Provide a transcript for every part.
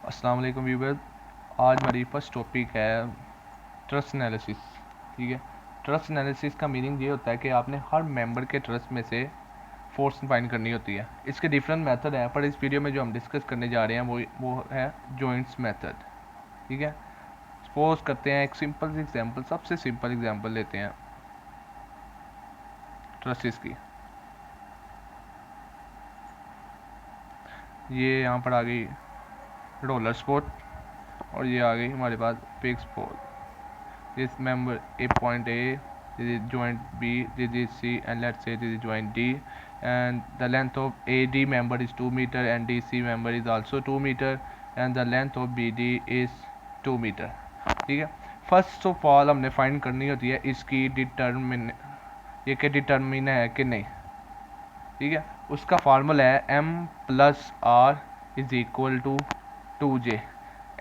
अस्सलाम वालेकुम व्यूअर। आज हमारी फर्स्ट टॉपिक है ट्रस्ट एनालिसिस। ठीक है, ट्रस्ट एनालिसिस का मीनिंग ये होता है कि आपने हर मेंबर के ट्रस्ट में से फोर्स फाइंड करनी होती है। इसके डिफरेंट मेथड है, पर इस वीडियो में जो हम डिस्कस करने जा रहे हैं वो है जॉइंट्स मेथड। ठीक है, सपोज करते हैं एक सिंपल सी एग्जांपल, सबसे सिंपल एग्जांपल लेते हैं ट्रस्टिस की। ये यहाँ पर आ गई रोलर स्पोर्ट और ये आ गई हमारे पास पिग स्पोर्ट। This member a point A, this is joint B, this is C, and let's say this is joint D, and the length of AD member is 2 meter and DC member is also 2 meter and the length of BD is 2 meter। ठीक है, first of all हमने find करनी होती है इसकी ये क्या determine है कि नहीं। ठीक है, उसका फार्मूला है M plus R is equal to 2J।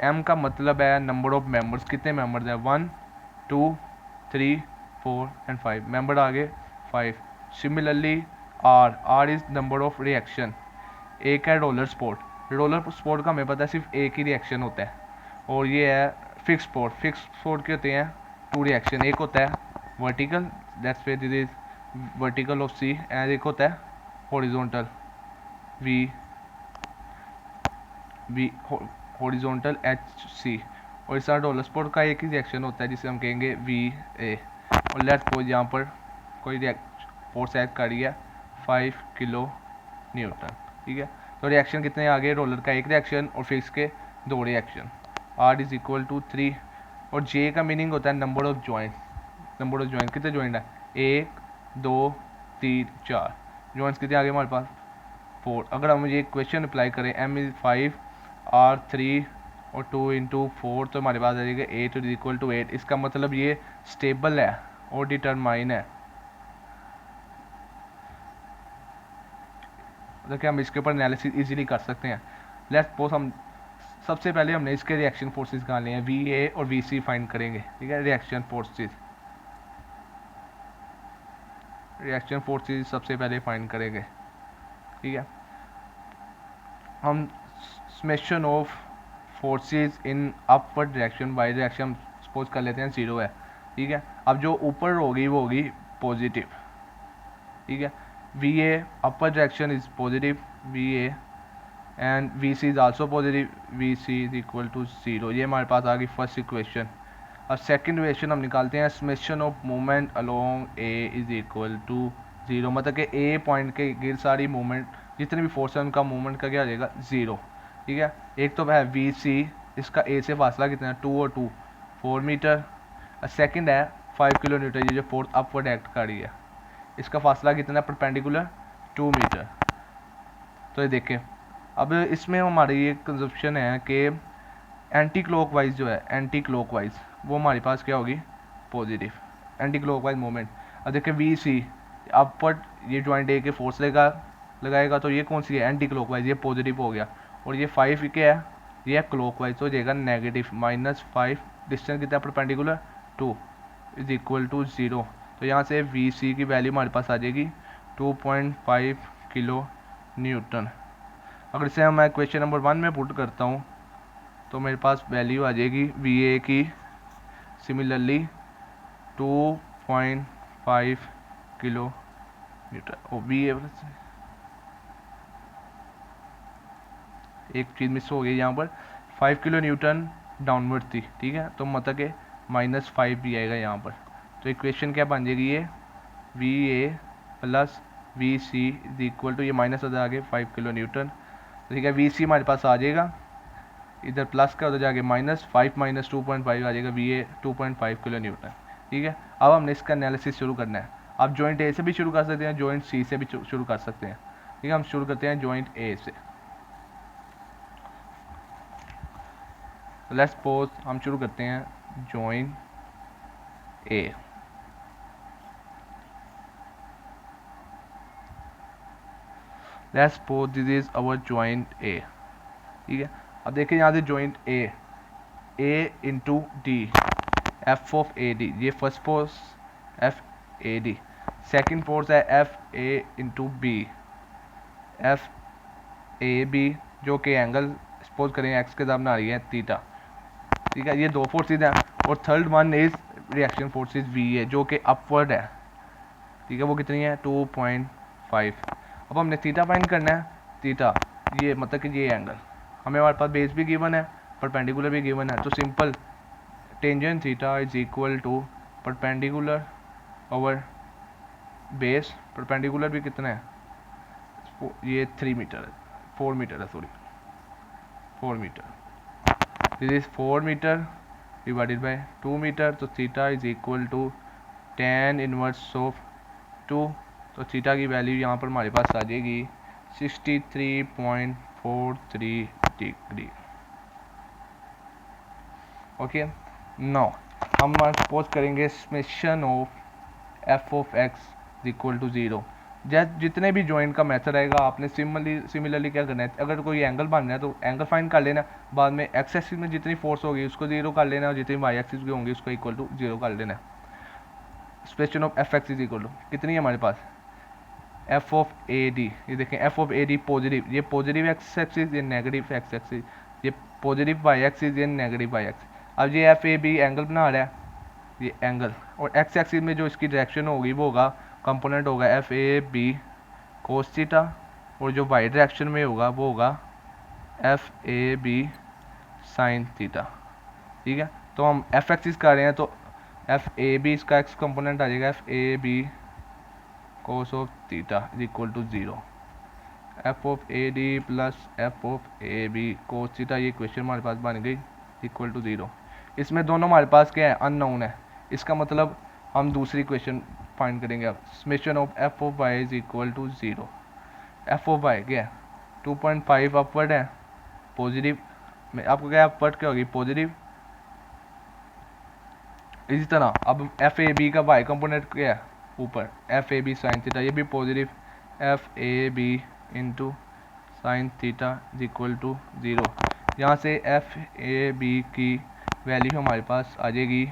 M का मतलब है नंबर ऑफ मेंबर्स, कितने मेंबर्स हैं 1 2 3 4 एंड 5 मेंबर आ गए 5। Similarly R is number of reaction. एक है रोलर स्पोर्ट का हमें पता है सिर्फ एक ही रिएक्शन होता है, और ये है फिक्स स्पोर्ट के होते हैं 2 रिएक्शन। एक होता है vertical, that's where this is vertical of C, and एक होता है हॉरिजॉन्टल हॉरिजॉन्टल HC। और इस रोलर स्पोर्ट का एक ही रिएक्शन होता है जिसे हम कहेंगे VA। और लेट्स सपोज यहाँ पर कोई फोर्स एक्ट कर रही है 5 किलो न्यूटन। ठीक है, तो रिएक्शन कितने आ गए, रोलर का एक रिएक्शन और फिक्स के 2 reaction. R is equal to 3। और J का मीनिंग होता है नंबर ऑफ जॉइंट। कितने जॉइंट है 1 2 3 4 जॉइंट्स कितने आ गए हमारे पास 4। अगर हम ये क्वेश्चन अप्लाई करें M इज 5 R 3 और 2 इंटू 4, तो हमारे पास आ जाएगा 8 इज इक्वल टू 8। इसका मतलब ये स्टेबल है और डिटरमाइन है। देखिए हम इसके ऊपर एनालिसिस इजीली कर सकते हैं। लेट्स सपोज हम सबसे पहले हमने इसके रिएक्शन फोर्सेस निकालने हैं, VA और VC फाइंड करेंगे। ठीक है, रिएक्शन फोर्सेस सबसे पहले फाइंड करेंगे। ठीक है, हम summation of forces in upward direction by direction suppose कर लेते हैं 0 है। ठीक है, अब जो ऊपर होगी वो होगी पॉजिटिव। ठीक है, VA upper direction is positive VA and VC is also positive VC is equal to 0। ये हमारे पास आ गई फर्स्ट इक्वेशन। अब सेकंड इक्वेशन हम निकालते हैं, summation of movement along A is equal to 0। मतलब कि A पॉइंट के गिर सारी मूवमेंट जितने भी फोर्स है उनका मूवमेंट का क्या आ जाएगा 0। ठीक है, एक तो है VC, इसका A से फासला कितना है 2 और 2 4 मीटर। सेकंड है 5 किलो न्यूटन, ये जो फोर्स अपवर्ड एक्ट कर रही है, इसका फासला कितना परपेंडिकुलर 2 मीटर। तो ये देखें, अब इसमें हमारी ये कंजप्शन है कि एंटी क्लॉकवाइज जो है वो हमारे पास क्या होगी पॉजिटिव एंटी क्लॉकवाइज मूवमेंट। अब देखें VC अपवर्ड, ये जॉइंट A के फोर्स लगाएगा तो ये कौन सी है एंटी क्लॉकवाइज, ये पॉजिटिव हो गया। और ये 5 क्या है, ये है क्लॉकवाइज, तो हो जाएगा नेगेटिव -5। डिस्टेंस कितना परपेंडिकुलर 2 इज इक्वल टू 0। तो यहाँ से VC की वैल्यू हमारे पास आ जाएगी 2.5 किलो न्यूटन। अगर इसे मैं क्वेश्चन नंबर 1 में पुट करता हूँ तो मेरे पास वैल्यू आ जाएगी VA की सिमिलरली 2.5 किलो न्यूटन। और VA एक चीज़ मिस हो गई यहाँ पर, 5 किलो न्यूटन डाउनवर्ड थी। ठीक है, तो मतलब कि -5 भी आएगा यहाँ पर। तो इक्वेशन क्या बन जाएगी, ये VA प्लस VC इज इक्वल टू, ये माइनस आ गए 5 किलो न्यूटन। ठीक है, VC हमारे पास आ जाएगा, इधर प्लस का उधर जाके -5 माइनस 2.5 आ जाएगा VA 2.5 किलो न्यूटन। ठीक है, अब हमने इसका एनालिसिस शुरू करना है। आप जॉइंट A से भी शुरू कर सकते हैं, जॉइंट C से भी शुरू कर सकते हैं। ठीक है, हम शुरू करते हैं जॉइंट A से। लेट्स सपोज हम शुरू करते हैं joint A। Let's suppose this is our joint A। ठीक है, अब देखिए यहाँ से joint A into D F of AD, ये first force FAD। Second force है FA इंटू B FAB, जो कि एंगल सपोज करें एक्स के साथ बना रही है थीटा, ठीक है, ये दो फोर्सेज हैं, और third one is reaction forces V है जो कि अपवर्ड है, ठीक है, वो कितनी है 2.5। अब हमने थीटा फाइंड करना है, थीटा ये मतलब कि ये एंगल, हमारे पास बेस भी गिवन है, परपेंडिकुलर भी गिवन है, तो simple tangent theta is equal to perpendicular over base, perpendicular भी कितना है, ये 3 मीटर है, 4 मीटर है, sorry 4 metre, this is 4 metre divided by 2 metre, तो theta is equal to tan inverse of 2, तो थीटा की वैल्यू यहाँ पर हमारे पास आ जाएगी 63.43 डिग्री। ओके, नाउ हम सपोज करेंगे summation of F of X equal to 0। जितने भी जॉइंट का मेथड आएगा आपने सिमिलरली क्या करना है, अगर कोई एंगल बन रहा है तो एंगल फाइंड कर लेना, बाद में एक्स एक्सिस में जितनी फोर्स होगी उसको 0 कर लेना, और जितनी वाई एक्सिस की होंगी उसको इक्वल टू 0 कर लेना। Summation of F X is equal to कितनी है हमारे पास, एफ ऑफ ए डी, ये देखें F of A D positive, ये पॉजिटिव एक्स एक्सिस, ये नेगेटिव एक्स एक्सिस, ये पॉजिटिव वाई एक्सिस, ये नेगेटिव वाई एक्सिस। अब ये एफ ए बी एंगल बना रहा है, ये एंगल, और एक्स एक्सिस में जो इसकी डायरेक्शन होगी वो होगा, कंपोनेंट होगा F A B cos theta, और जो वाई डायरेक्शन में होगा वो होगा F A B sine theta, ठीक है। तो हम एफ एक्सिस कर रहे हैं तो एफ ए बी इसका एक्स कंपोनेंट आ जाएगा F A B cos of theta is equal to 0, F of A D plus F of A B cos theta, ये इक्वेशन हमारे पास बन गई इक्वल टू 0। इसमें दोनों हमारे पास क्या है, अननोन है, इसका मतलब हम दूसरी इक्वेशन फाइंड करेंगे। अब summation of F of Y is equal to 0, F of Y क्या है 2.5 अपवर्ड है, पॉजिटिव में आपको क्या अपवर्ड क्या होगी पॉजिटिव, इसी तरह अब एफ ए बी का वाई कंपोनेंट क्या है ऊपर, F A B sine theta, ये भी positive, F A B into sine theta is equal to 0। यहाँ से एफ ए बी की वैल्यू हमारे पास आ जाएगी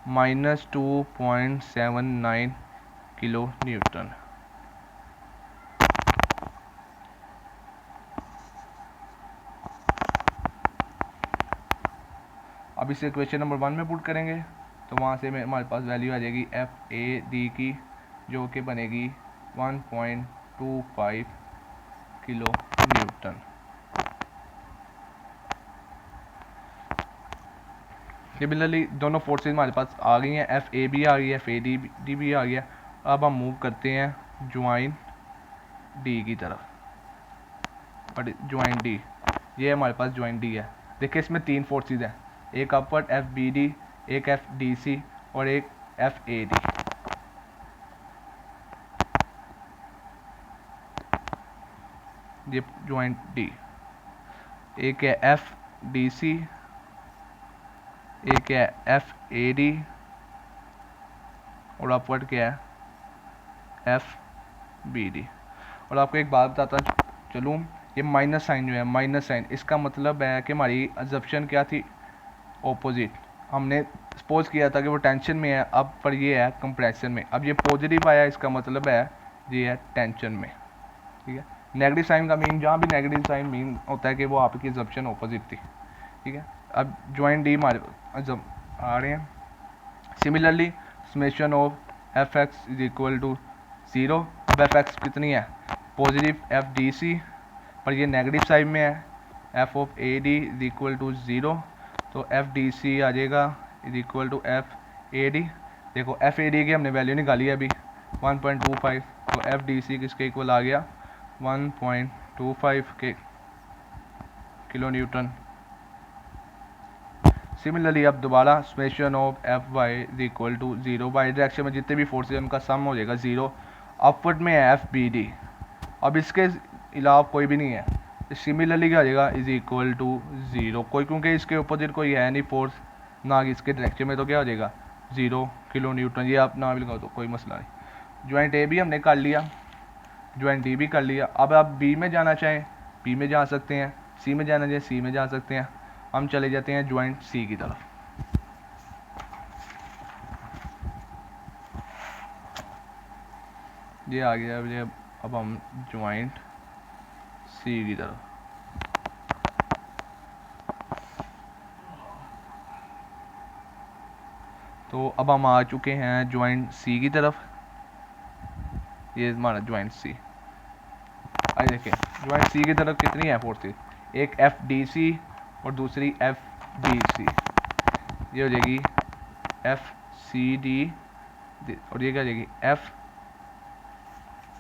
-2.79 किलो न्यूटन। अब इसे क्वेश्चन नंबर 1 में पुट करेंगे तो वहाँ से हमारे पास वैल्यू आ जाएगी एफ ए डी की जो कि बनेगी 1.25 किलो न्यूटन। सिमिलरली दोनों फोर्सेज हमारे पास आ गई हैं, एफ ए बी आ गई है, एफ ए डी भी आ गया। अब हम मूव करते हैं ज्वाइन डी की तरफ, बट ज्वाइन डी, ये हमारे पास ज्वाइन डी है। देखिए इसमें 3 फोर्सेज हैं, एक अपवर्ड एफ बी डी, एक एफ डी सी और एक एफ ए डी। ये ज्वाइंट डी, एक है एफ डी सी, एक है एफ ए डी और अपवर्ड क्या है एफ बी डी। और आपको एक बात बताता चलूँ, ये माइनस साइन जो है, माइनस साइन इसका मतलब है कि हमारी अजप्शन क्या थी ऑपोजिट, हमने सपोज किया था कि वो टेंशन में है, अब पर ये है कंप्रेशन में। अब ये पॉजिटिव आया इसका मतलब है ये है टेंशन में, ठीक है। नेगेटिव साइन का मीन, जहाँ भी नेगेटिव साइन मीन होता है कि वो आपकी अजप्शन ऑपोजिट थी, ठीक है। अब ज्वाइंट डी हमारे जब आ रहे हैं, similarly summation of F X is equal to 0। अब एफ एक्स कितनी है पॉजिटिव एफ डी सी, पर ये नेगेटिव साइड में है, F of A D is equal to 0, तो एफ डी सी आ जाएगा is equal to F A D. देखो एफ ए डी की हमने वैल्यू निकाली है अभी 1.25, तो एफ डी सी किसके इक्वल आ गया 1.25 के किलो न्यूटन। सिमिलरली अब दोबारा summation of F Y is equal to 0, Y direction में जितने भी फोर्सेज उनका सम हो जाएगा 0। अपवर्ड में है एफ बी डी, अब इसके अलावा कोई भी नहीं है, सिमिलरली क्या हो जाएगा इज इक्वल टू 0, कोई क्योंकि इसके अपोजिट कोई है नहीं फोर्स ना इसके डायरेक्शन में, तो क्या हो जाएगा 0 किलो न्यूटन। ये आप ना भी लगाओ तो कोई मसला नहीं। ज्वाइंट ए भी हमने कर लिया, ज्वाइंट डी भी कर लिया। अब आप बी में जाना चाहें बी में जा सकते हैं, सी में जाना चाहें सी में जा सकते हैं। हम चले जाते हैं ज्वाइंट सी की तरफ। ये आ गया ये, अब हम ज्वाइंट सी की तरफ। तो अब हम आ चुके हैं ज्वाइंट सी की तरफ। ये हमारा ज्वाइंट सी, आइए देखें ज्वाइंट सी की तरफ कितनी है फोर्सेस, एक एफ डी सी और दूसरी एफ बी सी। ये हो जाएगी एफ सी डी और ये क्या हो जाएगी एफ,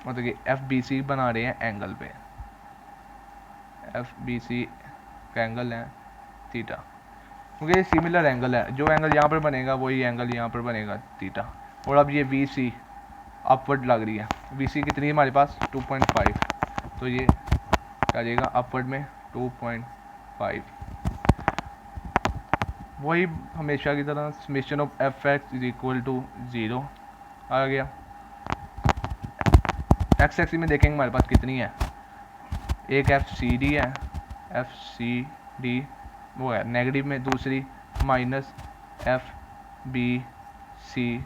मतलब कि एफ बी सी बना रहे हैं एंगल पे, एफ बी सी का एंगल है थीटा, क्योंकि ये सिमिलर एंगल है, जो एंगल यहाँ पर बनेगा वही एंगल यहाँ पर बनेगा थीटा। और अब ये वी सी अपवर्ड लग रही है, वी सी कितनी है हमारे पास 2.5, तो ये क्या आ जाएगा अपवर्ड में 2.5। वही हमेशा की तरह summation of F X is equal to 0 आ गया। एक्स एक्सिस में देखेंगे हमारे पास कितनी है, एक एफ सी डी है, एफ सी डी वो है नेगेटिव में, दूसरी minus F B C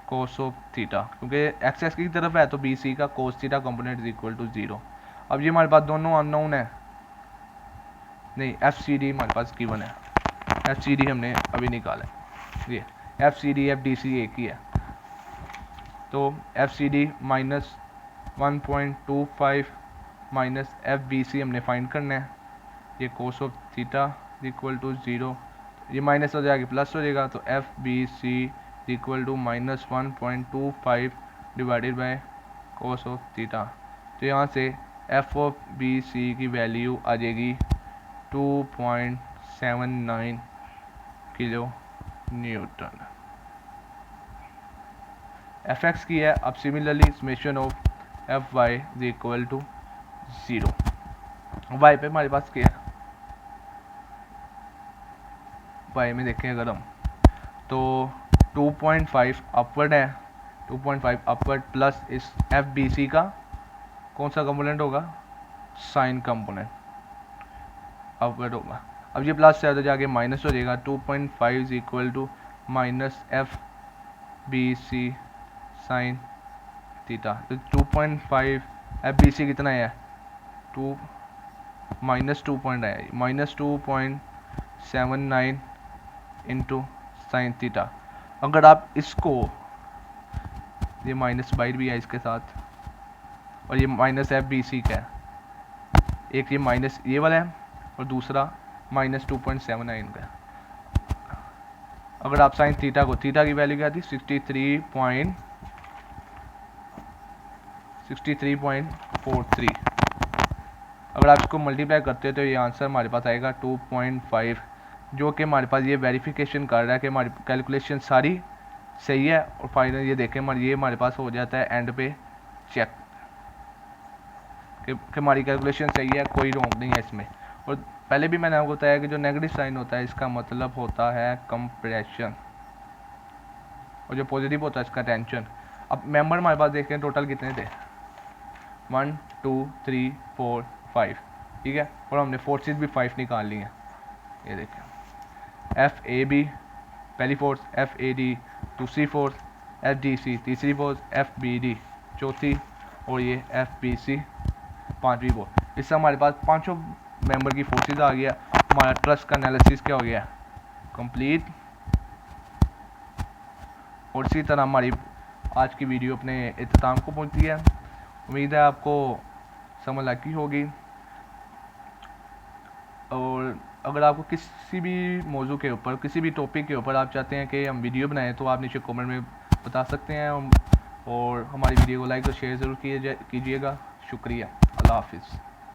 cos of theta, क्योंकि एक्स एक्स की तरफ है तो बी सी का cos theta component is equal to 0। अब ये हमारे पास दोनों अननोन है, नहीं एफ सी डी हमारे पास गिवन है, एफ सी डी हमने अभी निकाला है, ये F C D F D C एक ही है, तो F C D minus 1.25 minus F B C हमने फाइंड करना है, ये cos of theta equal to 0, ये माइनस हो जाएगा प्लस हो जाएगा, तो F B C equal to minus 1.25 divided by cos of theta. तो यहाँ से एफ ऑफ बी सी की वैल्यू आ जाएगी 2.79 किलो न्यूटन। एफ एक्स की है, अब similarly summation of F Y is equal to 0। Y पे हमारे पास क्या है, वाई में देखें अगर हम तो 2.5 अपवर्ड है, 2.5 अपवर्ड प्लस इस एफ बी सी का कौन सा कंपोनेंट होगा, साइन कंपोनेंट अपवर्ड होगा। अब ये प्लस से जाके माइनस हो जाएगा, 2.5 is equal to minus F B C sine theta. तो 2.5 एफ बी सी कितना है, माइनस 2.79 इंटू साइन थीटा। अगर आप इसको, ये माइनस बाइट भी है इसके साथ, और ये माइनस एफ बी सी का है, एक ये माइनस ये वाला है और दूसरा माइनस 2.79 का है। अगर आप साइन थीटा को, थीटा की वैल्यू क्या थी 63.43, अगर आप इसको मल्टीप्लाई करते हो तो ये आंसर हमारे पास आएगा 2.5, जो कि हमारे पास ये वेरिफिकेशन कर रहा है कि हमारी कैलकुलेशन सारी सही है। और फाइनल ये देखें ये हमारे पास हो जाता है एंड पे चेक कि हमारी कैलकुलेशन सही है, कोई रॉन्ग नहीं है इसमें। और पहले भी मैंने आपको बताया कि जो नेगेटिव साइन होता है इसका मतलब होता है कंप्रेशन, और जो पॉजिटिव होता है इसका टेंशन। अब मेंबर हमारे पास देखते हैं टोटल कितने थे, 1 2 3 4 5, ठीक है, और हमने फोर्सेस भी 5 निकाल ली हैं। ये देखें एफ ए बी पहली फोर्स, एफ ए डी दूसरी फोर्स, एफ डी सी तीसरी फोर्स, एफ बी डी चौथी, और ये एफ बी सी पांचवी फोर्स। इससे हमारे पास पांचों मेंबर की फोर्सेस आ गया। हमारा ट्रस्ट का एनालिसिस क्या हो गया, कंप्लीट। और इसी तरह हमारी आज की वीडियो अपने इख्तिताम को पहुंचती है। उम्मीद है आपको समझ लगी होगी। और अगर आपको किसी भी मौजू के ऊपर, किसी भी टॉपिक के ऊपर आप चाहते हैं कि हम वीडियो बनाएं तो आप नीचे कमेंट में बता सकते हैं। और हमारी वीडियो को लाइक और शेयर ज़रूर कीजिएगा। शुक्रिया, अल्लाह हाफिज़।